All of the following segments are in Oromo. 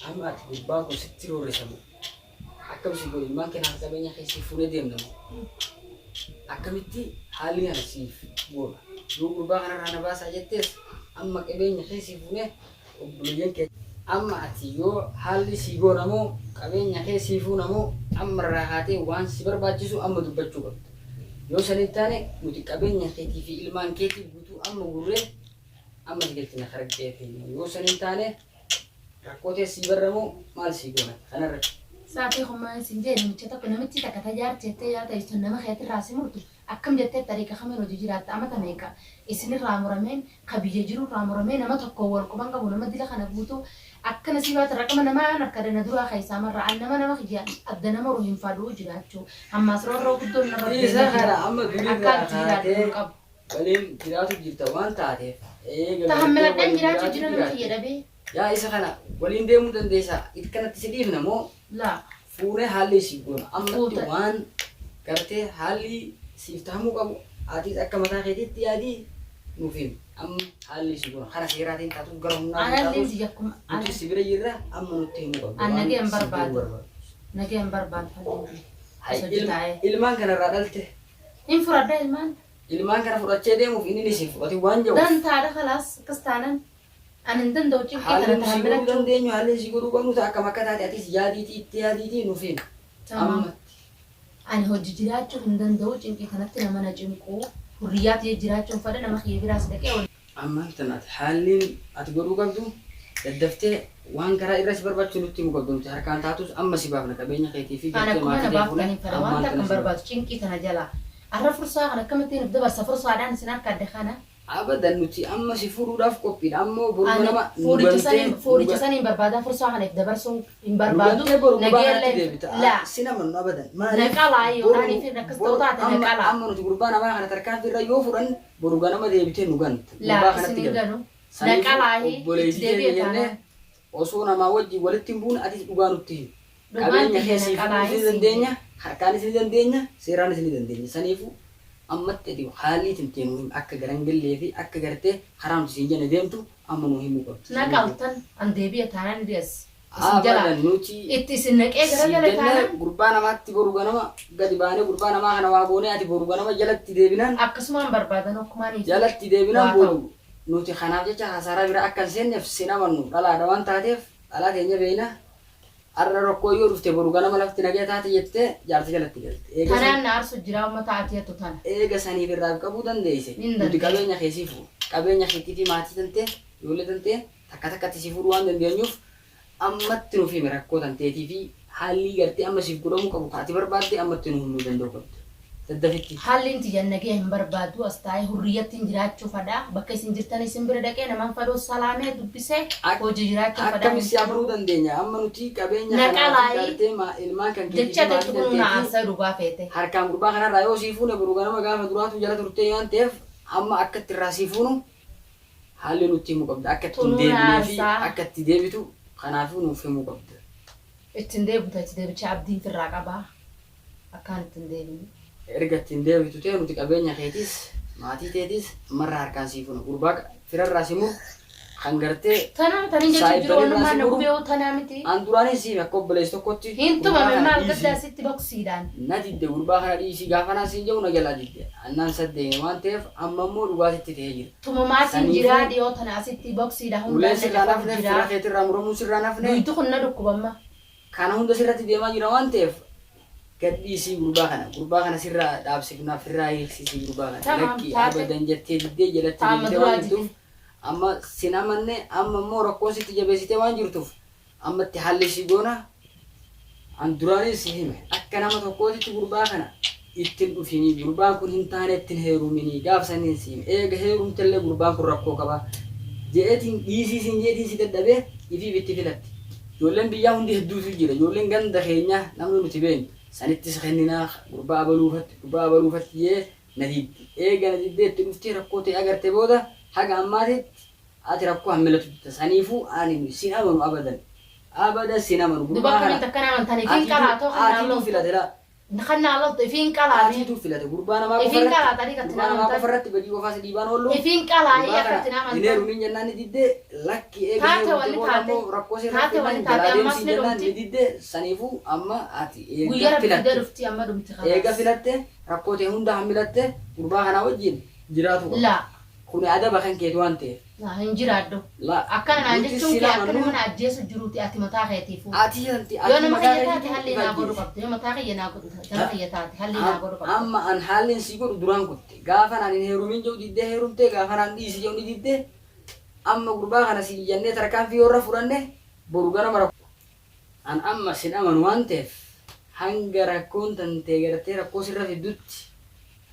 أما تبغى ستير ورسمه أكمل سيقول ما كان هذا بيني خيسي فونه ديم نمو أكملتي حاليا نسيف بولا لو بقى أنا بس أجتس أما كبيني خيسي فونه وبلين ك أما أتيو حالي سيقول نمو كبيني خيسي فونه نمو أما راحتي وان سبر باجسو أما دبجوا يو سنتاني متى كبيني خيتي في إلمان كيتي بتو أما وره أما تقولتنا خرج فيه يو سنتاني ركوتي سيبر نمو مال سيقولنا أنا رك ساعتي خما سنجين متشتا كنا متشتا كتجار تيتا يا تيستنا ما خيات الراسي مرتو أكم جت طريقة خمن وجيرات أما تميكا إسني رامورمين خبيجة جرو رامورمين أما تكور كمان قبل ما دي لخنا بوتو أكن سيبات الرقم أنا ما أنا كرنا دروا خيسا مرة أنا ما خيان أبدنا ما روحين فادو جراتشو هم مسرور رو بدون نرد إذا خلا أما دولي خاتي ولين جراتو جرتوان تعرف تحمل الدين جراتو جرنا خيرة بي يا إذا خلا ولين ديمو دنديسا إذا كانت تسليف نمو لا فوري حالي سيقول أما توان كرتي حالي سيفتهمو كابو عادي أكمل خيتي تيادي نفهم أم حالي سيقول خلاص سيراتين تاتو قرهم أنا اللي زيكم نتي سيبرا يرا أما نتهم كابو أنا نجيم برباد هاي إلمان كان رادلته إنفراد إلمان إلمان كان فراتشة ديمو في إني نسيف وتي وانجو دان تارا خلاص كستانا أنا ندن دوتشي كده نتحمل دان دينيو حالي سيقولوا كانوا تاكا مكتا تاتي سيادي تيادي نفهم تمام أنا هو جيراتشو هندن دوتشي إنك كانت لما نجمكو هريات يجيراتشو فدنا ما خيبي راس دكيا أما تنات حالين أتقولوا كابدو الدفتة وان كرا إرس برباد شنو تيمو كابدو تحركان تاتوس أما سيبابنا كبيني خيتي في أنا كمان بافتني فروان تكن برباد شينكي تنجلا أعرف فرصة أنا كم تين بدبر سفر صعدان سنان كدخانة أبدا نتي أما سيفورو داف كوبين أما أنا ما فوري جساني بربادة فرصة أنا بدبر سون إن بربادو نجيل لا سينما أبدا ما نكالا يوراني في نكست توتات نكالا أما نتي غربانا ما أنا تركان في الريو فرن بروغانا ما ديبتين نوغان لا سنينغانو نكالا هي ديبيتانا وصونا ما وجي ولتنبون أتي نوغانو تي دوغان كابين تي نكالا هي سيدندينيا حركان سيدندينيا سيران سيدندينيا سنيفو أما تدي حالي تنتين أكا جرانجل ليفي أكا جرتة حرام تسيجنا ديمتو أما مهم كم نكالتن عن ديبيتانا نديس أبدا نوتي إتسنك إيه كذا جلتنا غربانا ما تبروغانا ما قد بانه غربانا ما أنا واقوني أتي بروغانا ما جلت تديبنا أكسمان بربادنا وكماني جلت تديبنا بورو نوتي خناجة حسارة بيرا أكل سين نفسنا منو لا دوان تاتيف لا تيجي بينا أرنا ركوي ورفت بروغانا ما لفت نجيت تاتي جت جارت جلت جلت أنا نار سجرا وما تعطيه تطان إيه سني بيراب كابودن ديسه نوتي كابينيا خيسيفو كابينيا خيتي ماتي تنتين يولد تنتين تكاتا تسيفو روان دندينيوف أما تنو في مركو تنتي في حالي قرتي أما سيفكرو مكابو كاتي بربادي أما تنو هم دندو كبت تدفتي حال انت جنگه هم بربادو استای حریت جرات چو فدا بکه سنجرتنی سمبر دکه نمان فدو سلامه دبسه او جرات چو فدا أكمل سيابرو دندينيا أما نوتي كابينيا نكالاي ما إلما كان دچا تكون ناسا ربا فيته harkaan gurbaa kana raayoo siifuune buruganama gaafa duraatu jala turtee waan ta'eef amma akka itti irraa siifuunu haalli nutti himuu qabda akka itti hin deebinee fi akka itti deebitu kanaafuu nuuf himuu qabda. Ittiin deebitu itti deebicha abdiin firraa qabaa akkaan ittiin deebinu. Erga ittiin deebitu ta'e nuti qabeenya keetis maatii teetis marra harkaan siifuuna gurbaa firarraa simuu kan gartee Tanaa tani jechuun jiru walumaa na gubee tanaa miti. An duraanii siif akka obboleessi tokkotti Hintuma maal gaddaa sitti boksiidhaan. na didde gurbaa kana dhiisii gaafa naa siin jedhu na jalaa didde annaan saddeeni waan ta'eef amma immoo dhugaatitti ta'ee jira. Tuma maatiin jiraa dhiyoo tanaa sitti boksiidhaan Uleen sirraa nafne fira keetirraa muramuu sirraa nafne Duytu kun na dhukkubamma. kana hunda sirratti deemaa jira waan ta'eef gadhiisii gurbaa kana sirraa dhaabsifnaaf irraa hiiksisii gurbaa kana lakki abadan jettee diddee jalatti deemtee waan jirtuuf amma sinamanne amma immoo rakkoo sitti jabeessitee waan jirtuuf amma itti haalli si goona an duraanii si hime akka nama tokkootitti gurbaa kana ittiin dhufinii gurbaan kun hin taane ittiin heeruminii gaafsaniin si hime eega heerumtellee gurbaan kun rakkoo qaba je'eetiin dhiisii sin jeetiin si dadhabee ifii bitti filatti ijoolleen biyyaa hundi hedduutu jira ijoolleen ganda keenyaa namni nuti beeknu sanittis kenninaa gurbaa abaluufatti jee na diddi eega na diddee itti dhuftee rakkoo ta'e agartee booda haga ammaatitti ati rakkoo hamilatu saniifuu ani sin amanu abadan sin amanu Duba kun takkan amantanii kin qaraatoo kan ati filatela دخلنا على فين ati كلا tu filate gurbana ma فين كلا طريقة gurbana ma تنام farratti badi wafas diban hollo فين كلا هي كتنام ineru min jannani didde lakki ega Taate heerumte wali boodammo taate. rakkoo sirra Taate wali finan taate, jalaa ammas deemsi ni jennaan dhumti. ni didde saniifu amma ati ويا eega رب filatte تدرفتي أما دمت eega خلاص filatte rakkoo ta'e hunda hammilatte gurbaa kana wajjin jiraatu qaba لا kun adaba kan keeti waan ta'eef لا هنجر عدو la أكن أنا عندي nuti شو كي sila أكن mannu من أجلس جروتي أتي متاخي تيفو ati hanti يو أنا ما maqaa خيتاتي keetiitu هل ifa ناقول ajjeese. قبض يو متاخي يناقول جنا خيتاتي هل ناقول قبض amma an haalleen si godhu duraan kutte gaafa naan hin heerumin jedhu diddee heerumte gaafa naan dhiisi jedhu ni didde amma gurbaa kana si jennee tarkaanfii warra fudhanne boru gara mara an amma sin amanu waan ta'eef hanga rakkoon tantee gartee rakkoo sirra fiddutti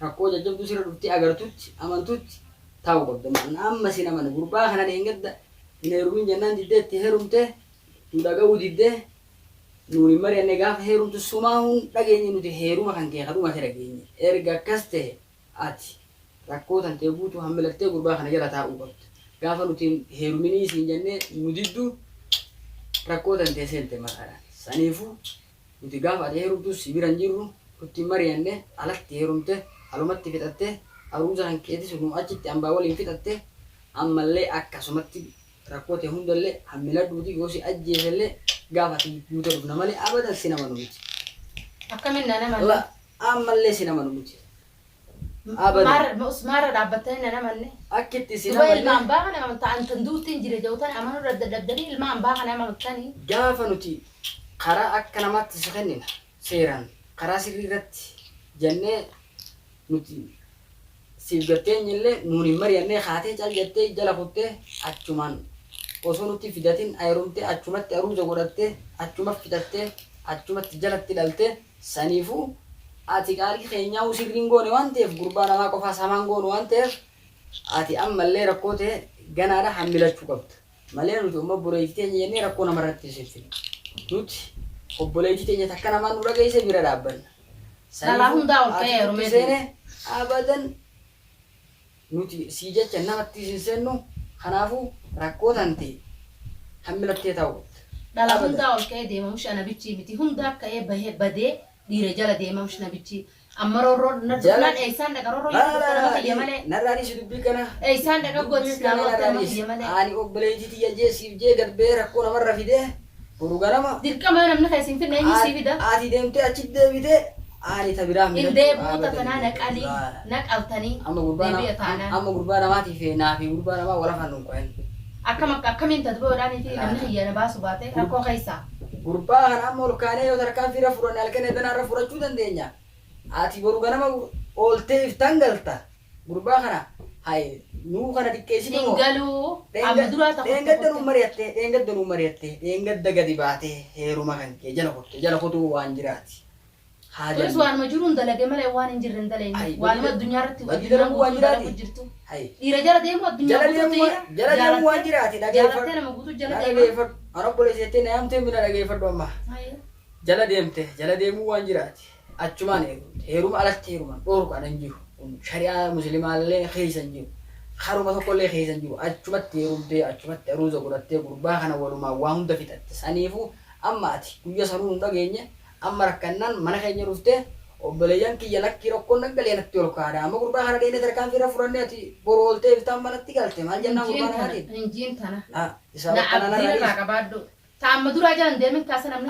rakkoo jajjabduu sirra dhuftee agartutti amantutti taa'u qabda an amma sin amanu gurbaa kana dheengadda hin heerumin jennaan diddee itti heerumte nu dhaga'uu diddee nuuni mari'anne gaafa heerumtu sumaa hun dhageenye nuti heeruma kan kee kadhumate dhageenye erga akkas ta'e ati rakkoo tantee guutuu hammilattee gurbaa kana jala taa'uu qabda gaafa nuti heeruminii siin jennee nu diddu rakkoo tantee seente maqaadhaan saniifuu nuti gaafa ati heerumtu si biran jirru nuti mari'anne alatti heerumte alumatti fixatte aruusa kan keetis nu achitti hambaa waliin fixatte ammallee akkasumatti rakkoo ta'e hundallee hammiladhuuti yoo si ajjeesellee gaafa ati guuta dhufna malee abadan si nama nuti. أكمل أنا من La ammallee si nama nuti. Abadan. مار رابطين أنا من Akkitti si دبي nama الماء باغنا من تان تندوت تنجري جوتان أما نرد دبدري الماء باغنا من تاني gaafa nuti karaa akka namaatti si kennina seeraan karaa sirrii irratti jennee nuti siif gatteenyillee nuuni mari'annee kaatee cal jettee jala kuttee achumaan osoo nuti fidatin ayirumtee achumatti aruuza godhattee achuma fixattee achumatti jalatti dhaltee saniifuu ati qaalii keenyaa sirriin goone waan ta'eef gurbaa namaa qofaa samaan goone waan ta'eef ati ammallee rakkoo ta'e ganaadha hammilachuu qabda malee nuti obboleettii teenya jennee rakkoo namarratti sirfina nuti obboleettii teenya takka namaan nu dhageesse bira dhaabbanna. Dhalaa hundaa ol ka'ee ati Oromoo seene abadan nuti sii jecha namatti hin seennu kanaafuu rakkoo tante hammilattee ta'u qabda. dhala hundaa ol ka'ee deemamush ana bichi miti hundaa ka'ee bahee badee dhiira jala deemamush na bichi amma roorroo na dufnaan eeysaan dhaqa roorroo yoo dhufte nama fayya malee narraadhi si dubbii kana eeysaan dhaqa gootis nama fayya malee ani obboleettii tiyya jeesiif jee garbee rakkoo namarra fidee boru ganama dirqama namni keessin finna eenyu sii fida ati deemtee achi deebitee ani ta biraa indee buuta kanaa naqalii naqaltanii deebi'a taanaan amma gurbaa namaatiif naa fi gurbaa namaa wala fannuun qo'en akkamiin tatboodhaanii fi namni hiyyana baasu baate rakkoo keessaa gurbaa kana amma ol kaanee yoo tarkaan fiira furanne halkan edanarra furachuu dandeenya ati boru ganama ooltee iftaan galta gurbaa kana hay nuu kana xiqqeessini moo galuu amma duraa dheengadda nuu mari'attee dheengadda gadi baatee heeruma kan kee jala kutuu waan jiraati kunis waanuma jiruun dalage malee waan hin jirre hin daleenye waanuma addunyaa irratti addunyaa waan jiraati jirtu dhiira jala deemu addunyaa jala deemu waan jiraati jaalattee nama guutuu jala deemu ana obboleessitee na yaamtee mina dhageeffadhu amma jala deemuu waan jiraati achumaan heeruma alatti heerumaan dhoorku anan jiru shari'aa muslimaallee keessa hin jiru haruma tokkollee keessa hin jiru achumatti heerumtee achumatti aruuza godhattee gurbaa kana walumaa waa hunda fixatte saniifuu amma ati guyya sanuu hin dhageenye amma rakkannaan mana keenya dhuftee obboleeyyan kiyya lakkii rakkoon naggalee natti ol kaadha amma gurbaa kana deemee tarkaan fiira furannee ati boru ooltee iftaan manatti galte maal jennaan gurbaa namaatiin hinjiin tana isa na bakka abdii irraa qabaadhu taamma duraa jalan deemin kaasa namni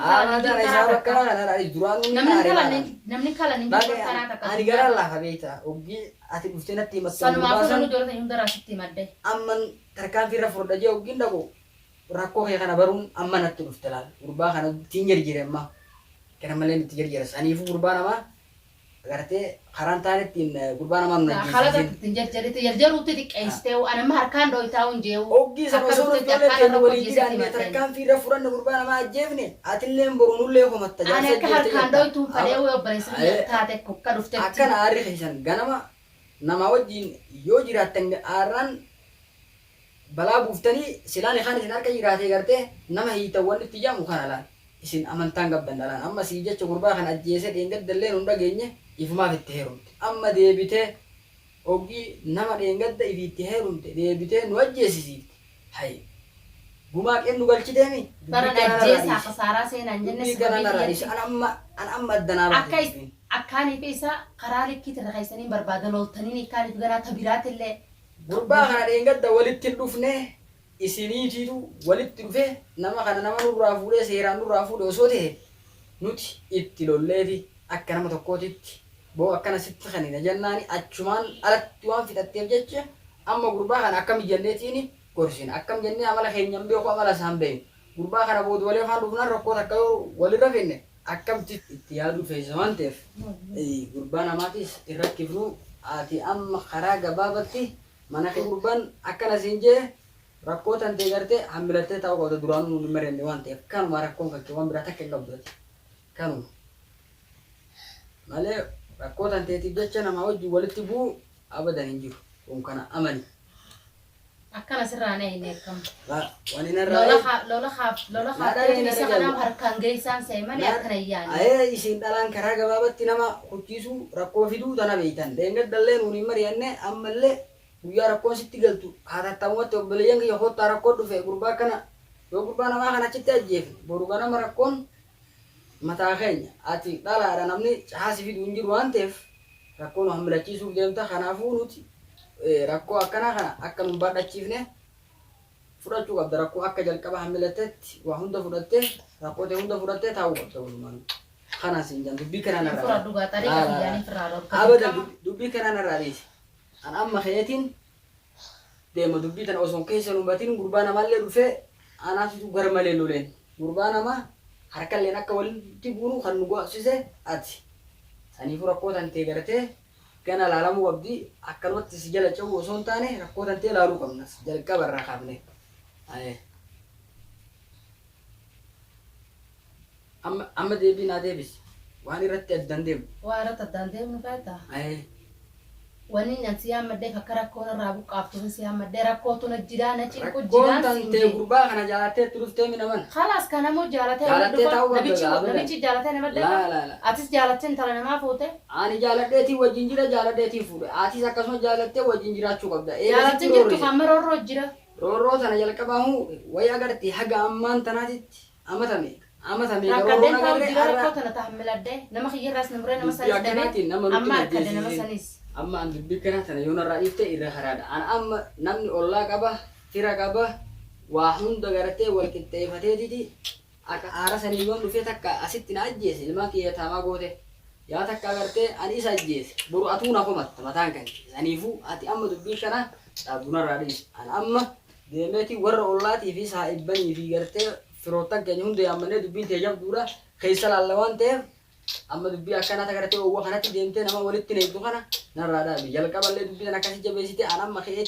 kala ni ani gara lafa beekta oggii ati dhuftee natti himatte sanumaafuu namni doolata hunda raasitti madde amman tarkaan fiira furdha jee oggiin dhagu rakkoo kee kana baruun amma natti dhufte laal gurbaa kana ittiin jarjire amma kana malee itti jarjire saniifuu gurbaa namaa agartee karaan taanettiin gurbaa namaa nu halata ittiin jarjarite jarjaruutti xiqqeessitee anamma harkaan dhooytaa hin jeewu oggii sana osoo nuti tolleeteen walii jiraanne tarkaan fiira furanne gurbaa namaa ajjeefne atilleen boru nullee homatta ani akka harkaan dhooytuun fadhee obboleessa taate akka dhuftetti akkana aarri keessan ganama namaa wajjin yoo jiraattan aarraan balaa buuftanii silaan ikaan isin harka jiraatee gartee nama hiitawwan itti jaamu kana laan isin amantaan qabdan dhalaan amma sii jecha gurbaa kana ajjeese dheengaddallee nun dhageenye ifumaaf itti heerumte amma deebitee oggii nama dheengadda ifiitti heerumte deebitee nu ajjeesisiifte hay gumaak eenyu galchiteemi bara ajjeesaa khasaaraa seenaan jenne ana amma addanaa baate akkaanii fi isa karaa likkii irra keessanii barbaadan ooltanii ikkaaniif ganaa tabiraatillee gurbaa kana dheengadda walitti dhufne isiniitiitu walitti dhufe nama kana nama nurraa fuudhee seeraan nurraa fuudhe osoo ta'e nuti itti lolleeti akka nama tokkootitti boo akkana sitti kanina jennaani achumaan alatti waan fixatteef jecha amma gurbaa kana akkam jenneetiin gorsina akkam jennee amala keenyan beeku amala isaan beeku gurbaa kana booda walee afaan dhufnaan rakkoo takka yoo walirra finne akkamti itti yaaduu feesa waan ta'eef gurbaa namaatis irrakkifnu ati amma karaa gabaabatti mana kee gurbaan akkana siin jee rakkoo tantee gartee hammilattee ta'uu qabda duraan nuun hin marenne waan ta'eef kanuma rakkoon kakkee waan biraa takka hin qabdati kanuma malee rakkoo tanteetiif jecha namaa wajjin walitti bu'u abadan hin jiru kun kana amani akkana sirraa na hin eekkamu wani narraa lola haafteetiin isa kanaaf harkaan geessaan seemanii akkana iyyaani ayee isiin dhalaan karaa gabaabatti nama hucciisuu rakkoo fiduu tana beeytan deengaddallee nuun hin mari'anne ammallee guyyaa rakkoon sitti galtu haatattamumatti obboleeyyan kiyya kottaa rakkoo dhufe gurbaa kana yoo gurbaa namaa kana achitti ajjeefne boru ganama rakkoon mataa keenya ati dhalaadha namni caasi fiduu hin jiru waan ta'eef rakkoon hammilachiisuuf deemta kanaafuu nuti rakkoo akkana kana akka nun baadhachiifne fudhachuu qabda rakkoo akka jalqaba hammilatetti waa hunda fudhattee rakkoo ta'e hunda fudhattee taa'uu qabda walumaan kanas hin jiran dubbii kanaan irraa abada dubbii kanaan irraa dhiisi an amma keetiin deema dubbii tana osoo keessa nu batiin gurbaa namaallee dhufee anaasitu gar malee loleen gurbaa namaa harkalleen akka walitti buunu kan nu go'sise ati saniifuu rakkoo tantee gartee gana laalamuu qabdi akkanumatti si jala ce'uu osoo hin taane rakkoo tantee laaluu qabna jalqaba irraa kaafne amma deebii naa deebisi waan irratti addaan deemu waan irratti addaan deemnu feeta wani nyansi yamadde akka rakkoon irraa buqqaaftuun si yamadde rakkootu na jiraa na cinqu jiraan tantee gurbaa kana jaalattee itti dhuftee minaman khalaas kanamuu jaalatee namichi jaalatee nama dheeraa atis jaalattee intala namaa fuute ani jaaladheetii wajjin jira jaaladheetii fuudhe atis akkasuma jaalattee wajjin jiraachuu qabda jaalattee jirtu hamma roorroo jira roorroo sana jalqabaamu wayi agartee haga ammaan tanaatitti amatame rakkadeen ta'u jira rakkoo tana tahammiladde nama kiyyarraas namuree nama sanis dhabee amma harkadde nama sanis amma an dubbii kana tana yoo narraa dhiifte irra haraadha an amma namni ollaa qaba fira qaba waa hunda gartee wal qixxeeffateetiti akka aara sanii yoon dhufee takka asitti na ajjeese ilmaan kiyya taamaa goote yaa takka agartee ani isa ajjeese boru atuu na komatta mataan kan saniifuu ati amma dubbii kana dhaabdu narraa dhiisi an amma deemeeti warra ollaatii fi saahibbanii fi gartee firoottan keenya hunda yaammannee dubbiin tee jabduudha keessa laalla waan ta'eef amma dubbii akkana tagartee owwa kanatti deemtee nama walitti neetu kana narraa dhaabi jalqaballee dubbii tan akkasi jabeessite an amma ka'ee